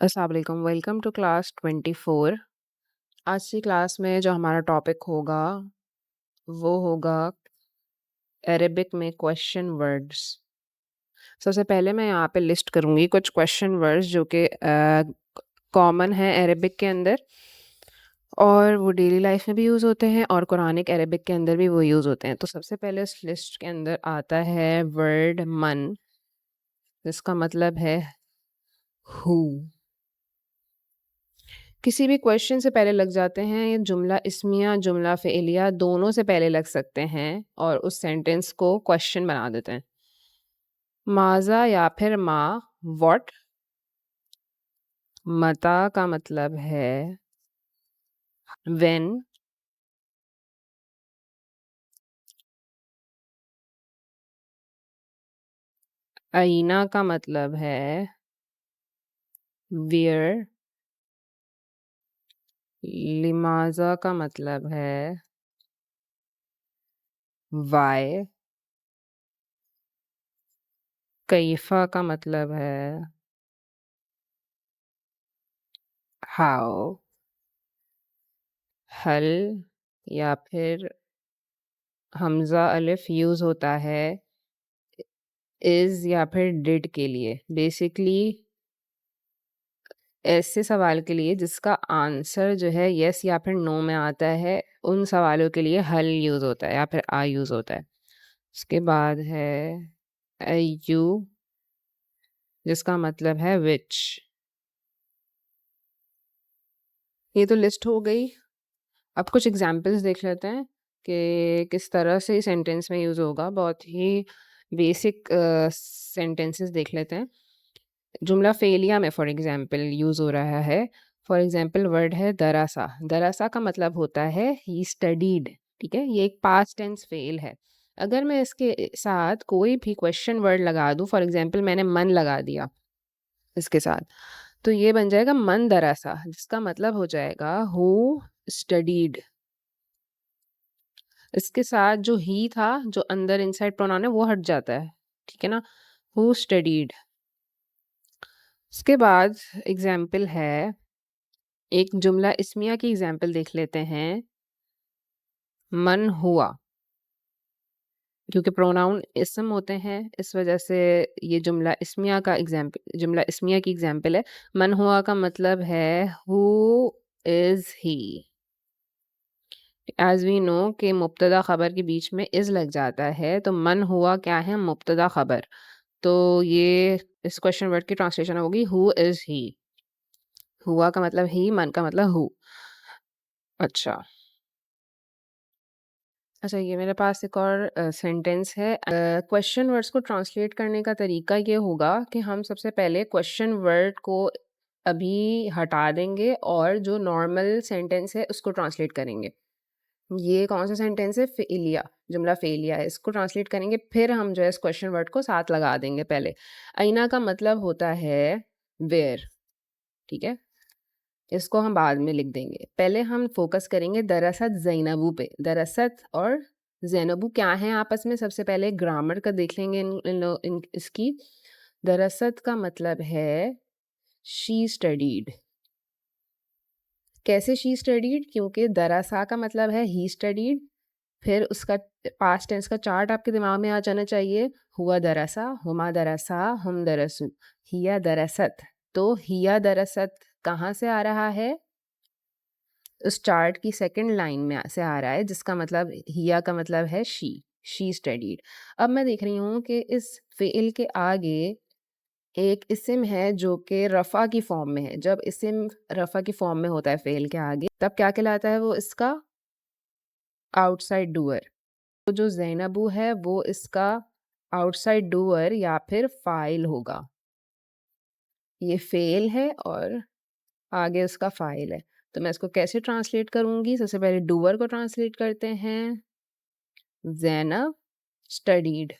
अस्सलाम वालेकुम, welcome to class 24। आज की क्लास में जो हमारा टॉपिक होगा, वो होगा अरेबिक में क्वेश्चन वर्ड्स। सबसे पहले मैं यहाँ पे लिस्ट करूँगी कुछ क्वेश्चन वर्ड्स जो कि कॉमन हैं अरेबिक के अंदर और वो डेली लाइफ में भी यूज़ होते हैं और कुरानिक अरेबिक के अंदर भी वो यूज़ होते हैं। तो सबसे पहले इस लिस्ट के अंदर आता है वर्ड मन, जिसका मतलब है हू। किसी भी क्वेश्चन से पहले लग जाते हैं, ये जुमला इस्मिया, जुमला फ़ेलिया दोनों से पहले लग सकते हैं और उस सेंटेंस को क्वेश्चन बना देते हैं। माज़ा या फिर मा, व्हाट। मता का मतलब है व्हेन। अईना का मतलब है वेयर। लिमाज़ा का मतलब है व्हाई। कैफ़ा का मतलब है हाउ। हल या फिर हमज़ा अलिफ यूज़ होता है इज़ या फिर डिड के लिए। बेसिकली ऐसे सवाल के लिए जिसका आंसर जो है येस या फिर नो में आता है, उन सवालों के लिए हल यूज़ होता है या फिर आ यूज़ होता है। उसके बाद है यू, जिसका मतलब है विच। ये तो लिस्ट हो गई। अब कुछ एग्जांपल्स देख लेते हैं कि किस तरह से सेंटेंस में यूज़ होगा। बहुत ही बेसिक सेंटेंसेस देख लेते हैं। जुमला फ़ेलिया में फॉर एग्ज़ाम्पल यूज़ हो रहा है। फॉर एग्ज़ाम्पल वर्ड है दरासा। दरासा का मतलब होता है ही स्टडीड, ठीक है? ये एक पास्ट टेंस फ़ेल है। अगर मैं इसके साथ कोई भी क्वेश्चन वर्ड लगा दूँ, फॉर एग्ज़ाम्पल मैंने मन लगा दिया इसके साथ, तो ये बन जाएगा मन दरासा, जिसका मतलब हो जाएगा हू स्टडीड। इसके साथ जो ही था, जो अंदर इनसाइड प्रोनाउन है, वो हट जाता है, ठीक है ना? हू स्टडीड। उसके बाद एग्ज़ाम्पल है, एक जुमला इस्मिया की एग्ज़ाम्पल देख लेते हैं। मन हुआ, क्योंकि प्रोनाउन इस्म होते हैं, इस वजह से ये जुमला इस्मिया का जुमला इस्मिया की एग्ज़ाम्पल है। मन हुआ का मतलब है who is he. As we know कि मुब्तदा ख़बर के बीच में इज़ लग जाता है, तो मन हुआ क्या है? मुब्तदा ख़बर। तो ये इस क्वेश्चन वर्ड की ट्रांसलेशन होगी हू इज़ ही। हुआ का मतलब ही, मन का मतलब हू। अच्छा। अच्छा, ये मेरे पास एक और सेंटेंस है। क्वेश्चन वर्ड्स को ट्रांसलेट करने का तरीका ये होगा कि हम सबसे पहले क्वेश्चन वर्ड को अभी हटा देंगे और जो नॉर्मल सेंटेंस है उसको ट्रांसलेट करेंगे। ये कौन सा सेंटेंस है? फ़ेलिया, जुमला फ़ेलिया है। इसको ट्रांसलेट करेंगे, फिर हम जो है इस क्वेश्चन वर्ड को साथ लगा देंगे पहले। आईना का मतलब होता है वेयर, ठीक है? इसको हम बाद में लिख देंगे। पहले हम फ़ोकस करेंगे दरअसत ज़ैनबू पे। दरअसत और ज़ैनबू क्या हैं आपस में? सबसे पहले ग्रामर का देख लेंगे इसकी। दरअसत का मतलब है शी स्टडीड। कैसे शी स्टडीड? क्योंकि दरअसा का मतलब है ही स्टडीड, फिर उसका पास्ट टेंस का चार्ट आपके दिमाग में आ जाना चाहिए। हुआ दरअसा, हुमा दरअसा, हम दरअसू, हिया दरअसत। तो हिया दरअसत कहाँ से आ रहा है? उस चार्ट की सेकंड लाइन में से आ रहा है, जिसका मतलब हिया का मतलब है शी स्टडीड। अब मैं देख रही हूँ कि इस फ़ेल के आगे एक इस्म है जो कि रफ़ा की फॉर्म में है। जब इस्म रफ़ा की फॉर्म में होता है फ़ेल के आगे, तब क्या कहलाता है वो? इसका आउटसाइड डूअर। तो जो ज़ैनबू है वो इसका आउटसाइड डूअर या फिर फ़ाइल होगा। ये फ़ेल है और आगे उसका फ़ाइल है। तो मैं इसको कैसे ट्रांसलेट करूँगी? सबसे पहले डूअर को ट्रांसलेट करते हैं। ज़ैनब स्टडीड।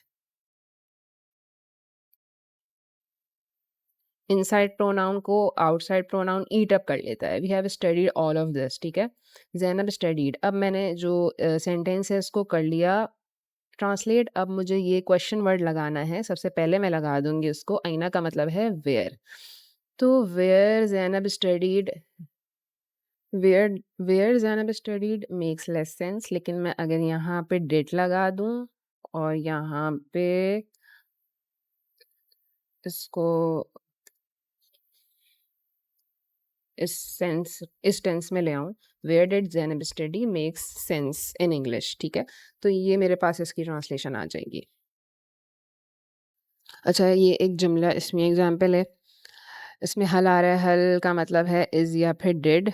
इनसाइड प्रोनाउन को आउटसाइड प्रोनाउन ईट अप कर लेता है। We have studied all of this, ठीक है? ज़ैनब स्टडीड। अब मैंने जो सेंटेंस है इसको कर लिया ट्रांसलेट। अब मुझे ये क्वेश्चन वर्ड लगाना है। सबसे पहले मैं लगा दूँगी उसको। आईना का मतलब है वेयर। तो where Zainab studied where where Zainab studied makes less sense, लेकिन मैं अगर यहाँ पे डिड लगा दूँ और यहाँ पे इसको इस टेंस में ले आऊँ, where did Zainab study makes sense in English, ठीक है? तो ये मेरे पास इसकी ट्रांसलेशन आ जाएगी। अच्छा, ये एक जुमला इसमें एग्ज़ाम्पल है। इसमें हल आ रहा है, हल का मतलब है इज़ या फिर डिड।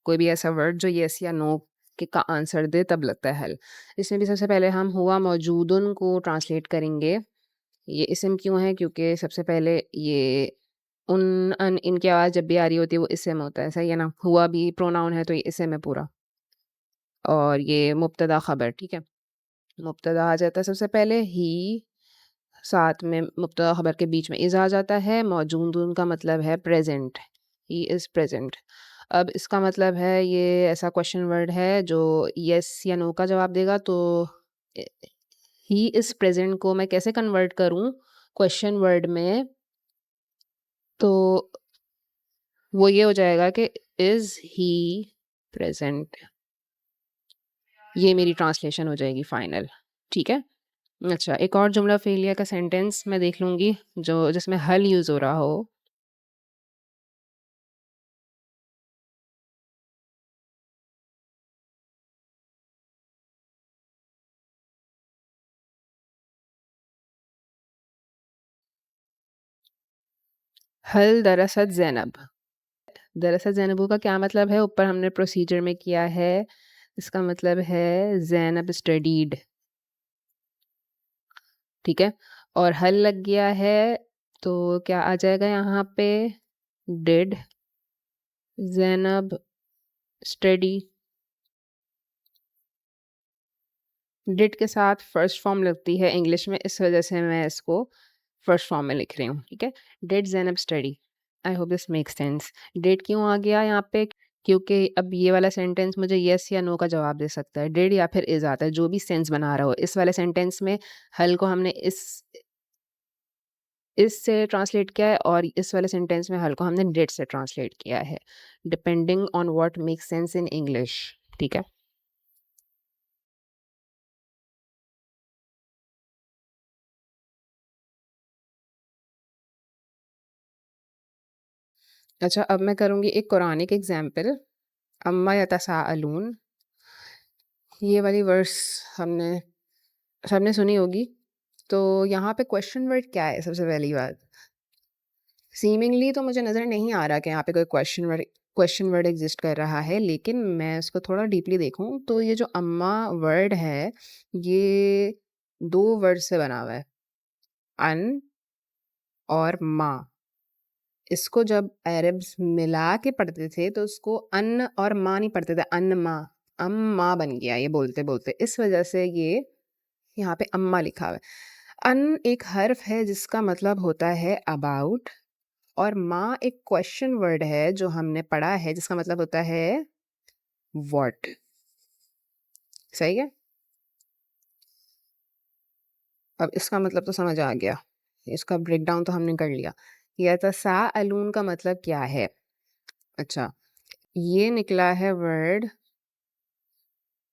कोई भी ऐसा वर्ड जो येस या नो के का आंसर दे तब लगता है हल। इसमें भी सबसे पहले हम हुआ मौजूदुन को ट्रांसलेट करेंगे। ये इस्म क्यों है? क्योंकि सबसे पहले ये उन, अन, इनकी आवाज़ जब भी आ रही होती है वो इस्म होता है, सही है ना? हुआ भी प्रोनाउन है तो ये इस्म है पूरा। और ये मुब्तदा ख़बर, ठीक है? मुब्तदा आ जाता है सबसे पहले ही, साथ में मुब्तदा ख़बर के बीच में इज़ आ जाता है। मौजूदुन का मतलब है प्रेज़ेंट, ही इज़ प्रेज़ेंट। अब इसका मतलब है ये ऐसा क्वेश्चन वर्ड है जो येस या नो का जवाब देगा, तो ए ही इज़ प्रेज़ेंट को मैं कैसे कन्वर्ट करूँ क्वेश्चन वर्ड में? तो वो ये हो जाएगा कि इज़ ही प्रेज़ेंट। ये मेरी ट्रांसलेशन हो जाएगी फाइनल, ठीक है? अच्छा, एक और जुमला फ़ेलिया का सेंटेंस मैं देख लूँगी जो जिसमें हल यूज़ हो रहा हो। हल दरअसल ज़ैनब। दरअसल ज़ैनबू का क्या मतलब है? ऊपर हमने प्रोसीजर में किया है। इसका मतलब है ज़ैनब स्टडीड, ठीक है? और हल लग गया है तो क्या आ जाएगा यहाँ पे? Did Zainab study. डिड के साथ फर्स्ट फॉर्म लगती है इंग्लिश में, इस वजह से मैं इसको फर्स्ट फॉर्म में लिख रही हूँ, ठीक है? Did Zainab study. I hope this makes sense. Did क्यों आ गया यहाँ पे? क्योंकि अब ये वाला सेंटेंस मुझे येस या नो का जवाब दे सकता है। डिड या फिर इज़ आता है, जो भी सेंस बना रहा हो। इस वाले सेंटेंस में हल को हमने इससे ट्रांसलेट किया है और इस वाले सेंटेंस में हल को हमने डिड से ट्रांसलेट किया है, depending on what makes sense in English, ठीक है? अच्छा, अब मैं करूँगी एक कुरानिक एग्ज़ाम्पल, अम्मा यतसाअलून। ये वाली वर्स हमने सबने सुनी होगी। तो यहाँ पे क्वेश्चन वर्ड क्या है सबसे पहली बात? सीमिंगली तो मुझे नज़र नहीं आ रहा कि यहाँ पे कोई क्वेश्चन वर्ड एग्ज़िस्ट कर रहा है, लेकिन मैं इसको थोड़ा डीपली देखूँ तो ये जो अम्मा वर्ड है, ये 2 वर्ड से बना हुआ है, अन और माँ। इसको जब अरब्स मिला के पढ़ते थे तो उसको अन्न और माँ नहीं पढ़ते थे, अन्न-मा, अम्मा बन गया ये बोलते-बोलते। इस वज़ह से ये यहाँ पे अम्मा लिखा हुआ है। अन एक हर्फ है जिसका मतलब होता है अबाउट, और माँ एक क्वेश्चन वर्ड है जो हमने पढ़ा है जिसका मतलब होता है व्हाट। सही है? अब इसका मतलब तो समझ आ गया। इसका ब्रेकडाउन तो हमने कर लिया। यतसाअलून का मतलब क्या है? अच्छा, ये निकला है वर्ड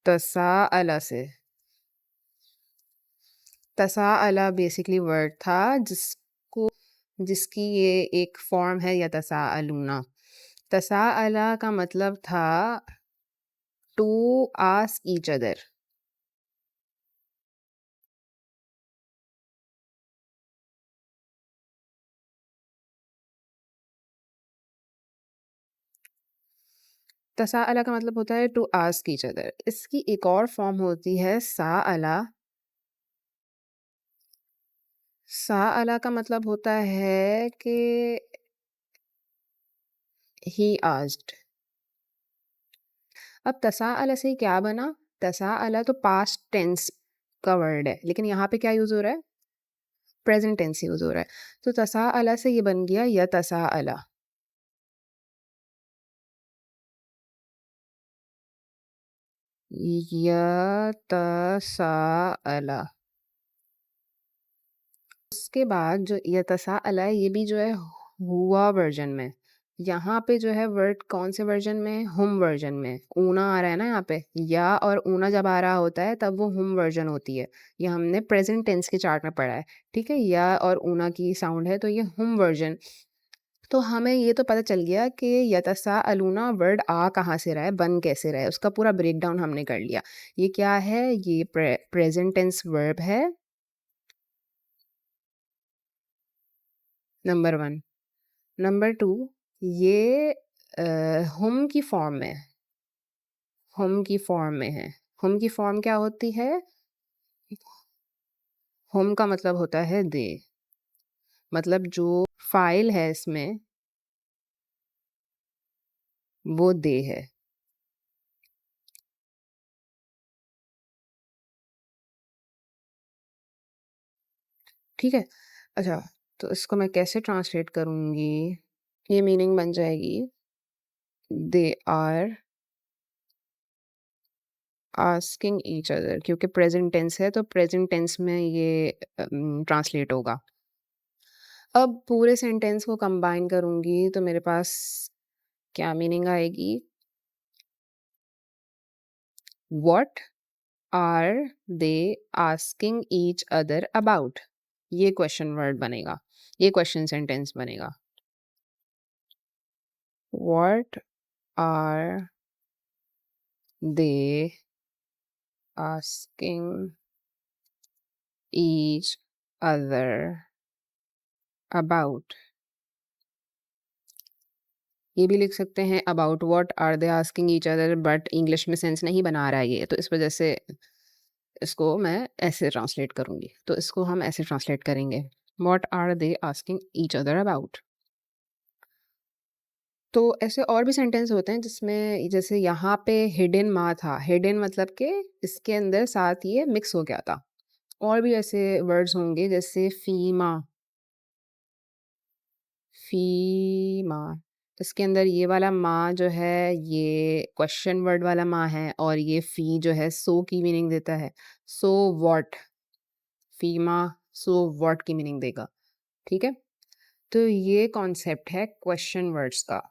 तसाअला से। तसाअला बेसिकली वर्ड था जिसकी ये एक फॉर्म है यतसाअलूना। तसाअला का मतलब था टू आस्क ईच अदर। तसाअला का मतलब होता है टू आस्क ईच अदर। इसकी एक और फॉर्म होती है साअला। साअला का मतलब होता है कि ही आस्क्ड। अब तसाअला से क्या बना? तसाअला तो पास्ट टेंस का वर्ड है, लेकिन यहाँ पे क्या यूज़ हो रहा है? प्रेज़ेंट टेंस यूज़ हो रहा है। तो तसाअला से ये बन गया यतसाअला। यतसाअला। उसके बाद जो यतसाअला है ये भी जो है हुआ वर्जन में। यहाँ पे जो है वर्ड कौन से वर्जन में है? हुम वर्जन में। ऊना आ रहा है ना यहाँ पे, या और ऊना जब आ रहा होता है तब वो हुम वर्जन होती है। ये हमने प्रेजेंट टेंस के चार्ट में पढ़ा है, ठीक है? या और ऊना की साउंड है तो ये हुम वर्जन। तो हमें ये तो पता चल गया कि यतसाअलूना वर्ड आ कहाँ से रहा है, बन कैसे रहा है, उसका पूरा ब्रेकडाउन हमने कर लिया। ये क्या है? ये प्रेजेंट टेंस वर्ब है, नंबर 1। नंबर 2, ये हुम की फॉर्म में है, हुम की फॉर्म में है। हुम की फॉर्म क्या होती है? हुम का मतलब होता है दे, मतलब जो फाइल है इसमें वो दे है। ठीक है? अच्छा, तो इसको मैं कैसे ट्रांसलेट करूँगी? ये मीनिंग बन जाएगी, they are asking each other, क्योंकि प्रेजेंट टेंस है तो प्रेजेंट टेंस में ये ट्रांसलेट होगा। अब पूरे सेंटेंस को कंबाइन करूँगी तो मेरे पास क्या मीनिंग आएगी? What are they asking each other about? ये क्वेश्चन वर्ड बनेगा, ये क्वेश्चन सेंटेंस बनेगा। What are they asking each other about? ये भी लिख सकते हैं about what are they asking each other, but English में सेंस नहीं बना रहा है ये, तो इस वजह से इसको मैं ऐसे ट्रांसलेट करूँगी। तो इसको हम ऐसे ट्रांसलेट करेंगे, what are they asking each other about. तो ऐसे और भी सेंटेंस होते हैं जिसमें जैसे यहाँ पे हिडन मा था, हिडन मतलब कि इसके अंदर साथ ये मिक्स हो गया था। और भी ऐसे वर्ड्स होंगे जैसे फीमा, फीमा, इसके अंदर ये वाला माँ जो है ये क्वेश्चन वर्ड वाला माँ है, और ये फी जो है सो की मीनिंग देता है। सो व्हाट, फीमा सो व्हाट की मीनिंग देगा, ठीक है? तो ये कॉन्सेप्ट है क्वेश्चन वर्ड्स का।